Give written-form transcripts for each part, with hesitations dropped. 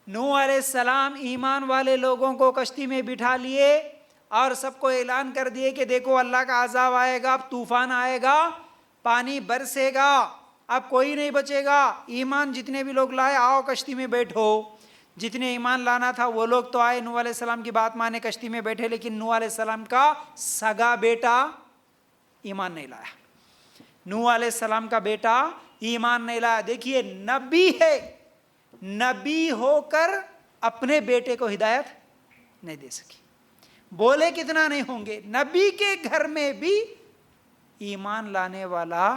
نوح علیہ السلام ایمان والے لوگوں کو کشتی میں بٹھا لیے اور سب کو اعلان کر دیے کہ دیکھو اللہ کا عذاب آئے گا، اب طوفان آئے گا، پانی برسے گا، اب کوئی نہیں بچے گا، ایمان جتنے بھی لوگ لائے آؤ کشتی میں بیٹھو۔ جتنے ایمان لانا تھا وہ لوگ تو آئے، نوح علیہ السلام کی بات مانے کشتی میں بیٹھے، لیکن نوح علیہ السلام کا سگا بیٹا ایمان نہیں لایا۔ نوح علیہ السلام کا بیٹا ایمان نہیں لایا۔ دیکھیے نبی ہے، نبی ہو کر اپنے بیٹے کو ہدایت نہیں دے سکی، بولے کتنا نہیں ہوں گے، نبی کے گھر میں بھی ایمان لانے والا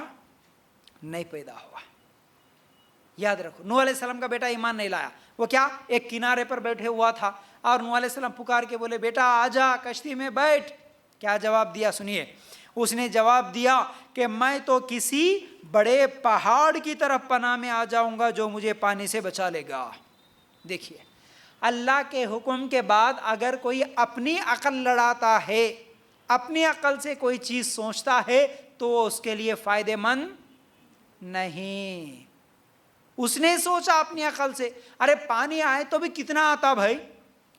نہیں پیدا ہوا۔ یاد رکھو، نوح علیہ السلام کا بیٹا ایمان نہیں لایا۔ وہ کیا؟ ایک کنارے پر بیٹھے ہوا تھا اور نوح علیہ السلام پکار کے بولے بیٹا آجا کشتی میں بیٹھ۔ کیا جواب دیا سنیے، اس نے جواب دیا کہ میں تو کسی بڑے پہاڑ کی طرف پناہ میں آ جاؤں گا جو مجھے پانی سے بچا لے گا۔ دیکھیے اللہ کے حکم کے بعد اگر کوئی اپنی عقل لڑاتا ہے، اپنی عقل سے کوئی چیز سوچتا ہے تو وہ اس کے لیے فائدہ مند نہیں۔ اس نے سوچا اپنی عقل سے، ارے پانی آئے تو بھی کتنا آتا بھائی،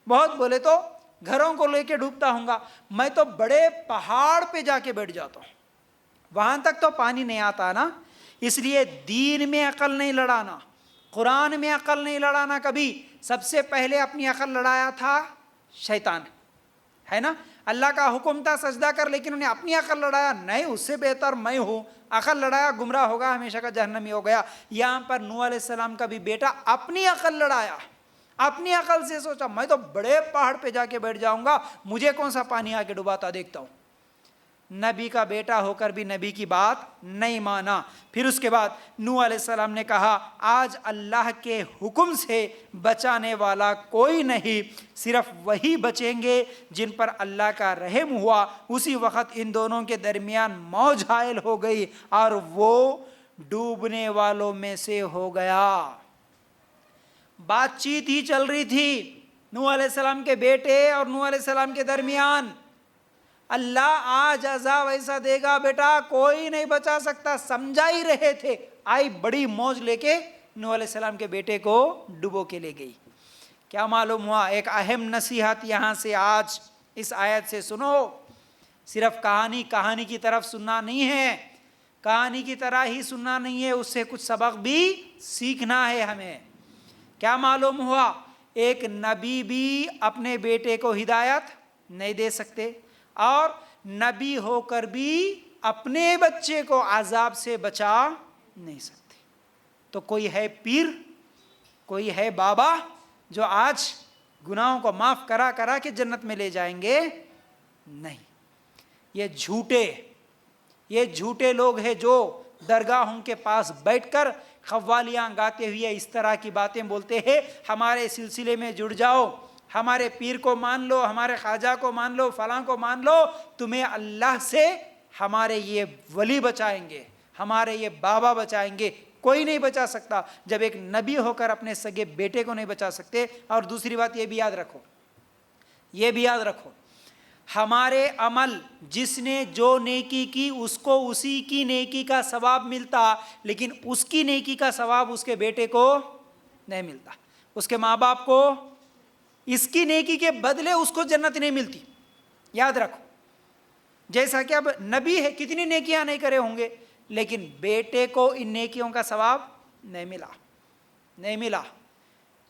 بہت بولے تو گھروں کو لے کے ڈوبتا ہوں گا، میں تو بڑے پہاڑ پہ جا کے بیٹھ جاتا ہوں، وہاں تک تو پانی نہیں آتا نا۔ اس لیے دین میں عقل نہیں لڑانا، قرآن میں عقل نہیں لڑانا کبھی۔ سب سے پہلے اپنی عقل لڑایا تھا شیطان، ہے نا؟ اللہ کا حکم تھا سجدہ کر، لیکن انہیں اپنی عقل لڑایا، نہیں اس سے بہتر میں ہوں، عقل لڑایا، گمراہ ہوگا، ہمیشہ کا جہنمی ہو گیا۔ یہاں پر نوح علیہ السلام کا بھی بیٹا اپنی عقل لڑایا، اپنی عقل سے سوچا میں تو بڑے پہاڑ پہ جا کے بیٹھ جاؤں گا، مجھے کون سا پانی آ کے ڈباتا دیکھتا ہوں۔ نبی کا بیٹا ہو کر بھی نبی کی بات نہیں مانا۔ پھر اس کے بعد نوح علیہ السلام نے کہا آج اللہ کے حکم سے بچانے والا کوئی نہیں، صرف وہی بچیں گے جن پر اللہ کا رحم ہوا۔ اسی وقت ان دونوں کے درمیان موج حائل ہو گئی اور وہ ڈوبنے والوں میں سے ہو گیا۔ بات چیت ہی چل رہی تھی نوح علیہ السلام کے بیٹے اور نوح علیہ السلام کے درمیان، اللہ آج عذاب ایسا دے گا بیٹا کوئی نہیں بچا سکتا، سمجھا ہی رہے تھے، آئی بڑی موج لے کے نوح علیہ السلام کے بیٹے کو ڈبو کے لے گئی۔ کیا معلوم ہوا؟ ایک اہم نصیحت یہاں سے آج اس آیت سے سنو، صرف کہانی کی طرف سننا نہیں ہے، کہانی کی طرح ہی سننا نہیں ہے، اس سے کچھ سبق بھی سیکھنا ہے ہمیں۔ کیا معلوم ہوا؟ ایک نبی بھی اپنے بیٹے کو ہدایت نہیں دے سکتے، اور نبی ہو کر بھی اپنے بچے کو عذاب سے بچا نہیں سکتے۔ تو کوئی ہے پیر، کوئی ہے بابا جو آج گناہوں کو معاف کرا کرا کے جنت میں لے جائیں گے؟ نہیں، یہ جھوٹے لوگ ہیں جو درگاہوں کے پاس بیٹھ کر قوالیاں گاتے ہوئے اس طرح کی باتیں بولتے ہیں، ہمارے سلسلے میں جڑ جاؤ، ہمارے پیر کو مان لو، ہمارے خواجہ کو مان لو، فلاں کو مان لو، تمہیں اللہ سے ہمارے یہ ولی بچائیں گے، ہمارے یہ بابا بچائیں گے۔ کوئی نہیں بچا سکتا جب ایک نبی ہو کر اپنے سگے بیٹے کو نہیں بچا سکتے۔ اور دوسری بات یہ بھی یاد رکھو، ہمارے عمل، جس نے جو نیکی کی اس کو اسی کی نیکی کا ثواب ملتا، لیکن اس کی نیکی کا ثواب اس کے بیٹے کو نہیں ملتا، اس کے ماں باپ کو اس کی نیکی کے بدلے اس کو جنت نہیں ملتی۔ یاد رکھو، جیسا کہ اب نبی ہے کتنی نیکیاں نہیں کرے ہوں گے، لیکن بیٹے کو ان نیکیوں کا ثواب نہیں ملا۔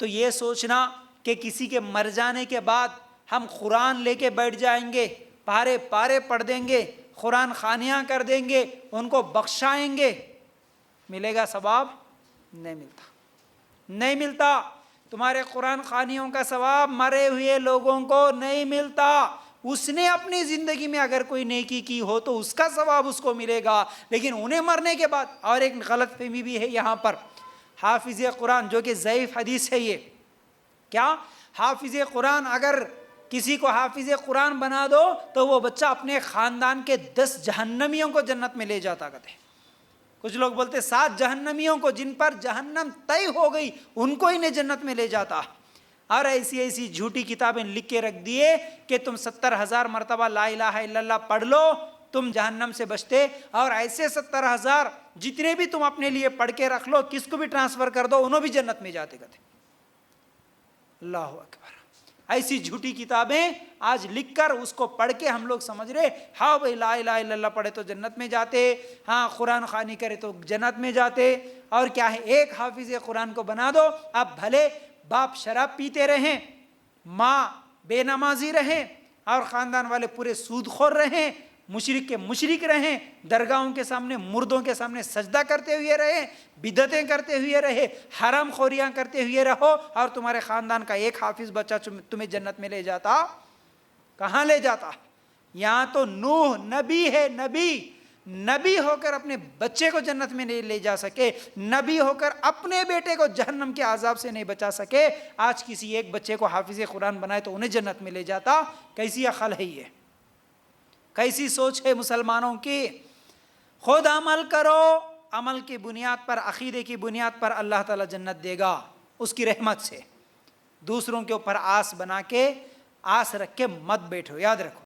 تو یہ سوچنا کہ کسی کے مر جانے کے بعد ہم قرآن لے کے بیٹھ جائیں گے، پارے پارے پڑھ دیں گے، قرآن خوانیاں کر دیں گے، ان کو بخشائیں گے، ملے گا ثواب؟ نہیں ملتا۔ تمہارے قرآن خوانیوں کا ثواب مرے ہوئے لوگوں کو نہیں ملتا۔ اس نے اپنی زندگی میں اگر کوئی نیکی کی ہو تو اس کا ثواب اس کو ملے گا، لیکن انہیں مرنے کے بعد۔ اور ایک غلط فہمی بھی ہے یہاں پر، حافظ قرآن، جو کہ ضعیف حدیث ہے یہ، کیا حافظ قرآن، اگر کسی کو حافظ قرآن بنا دو تو وہ بچہ اپنے خاندان کے 10 جہنمیوں کو جنت میں لے جاتا کہتے ہیں۔ کچھ لوگ بولتے 7 جہنمیوں کو، جن پر جہنم طے ہو گئی، ان کو انہیں جنت میں لے جاتا۔ اور ایسی جھوٹی کتابیں لکھ کے رکھ دیے کہ تم 70,000 مرتبہ لا الہ الا اللہ پڑھ لو تم جہنم سے بچتے، اور ایسے 70,000 جتنے بھی تم اپنے لیے پڑھ کے رکھ لو، کس کو بھی ٹرانسفر کر دو، انہوں بھی جنت میں جاتے کہتے۔ اللہ اکبر. ایسی جھوٹی کتابیں آج لکھ کر اس کو پڑھ کے ہم لوگ سمجھ رہے ہاں بھائی لا الہ الا اللہ پڑھے تو جنت میں جاتے, ہاں قرآن خوانی کرے تو جنت میں جاتے. اور کیا ہے, ایک حافظ قرآن کو بنا دو, اب بھلے باپ شراب پیتے رہیں, ماں بے نمازی رہیں, اور خاندان والے پورے سود خور رہیں, مشرک کے مشرک رہیں, درگاہوں کے سامنے مردوں کے سامنے سجدہ کرتے ہوئے رہیں, بدعتیں کرتے ہوئے رہے, حرام خوریاں کرتے ہوئے رہو, اور تمہارے خاندان کا ایک حافظ بچہ تمہیں جنت میں لے جاتا, کہاں لے جاتا؟ یہاں تو نوح نبی ہے, نبی ہو کر اپنے بچے کو جنت میں نہیں لے جا سکے, نبی ہو کر اپنے بیٹے کو جہنم کے عذاب سے نہیں بچا سکے, آج کسی ایک بچے کو حافظ قرآن بنائے تو انہیں جنت میں لے جاتا. کیسی عقل ہے یہ, کیسی سوچ ہے مسلمانوں کی؟ خود عمل کرو, عمل کی بنیاد پر, عقیدے کی بنیاد پر اللہ تعالیٰ جنت دے گا اس کی رحمت سے. دوسروں کے اوپر آس بنا کے, آس رکھ کے مت بیٹھو, یاد رکھو.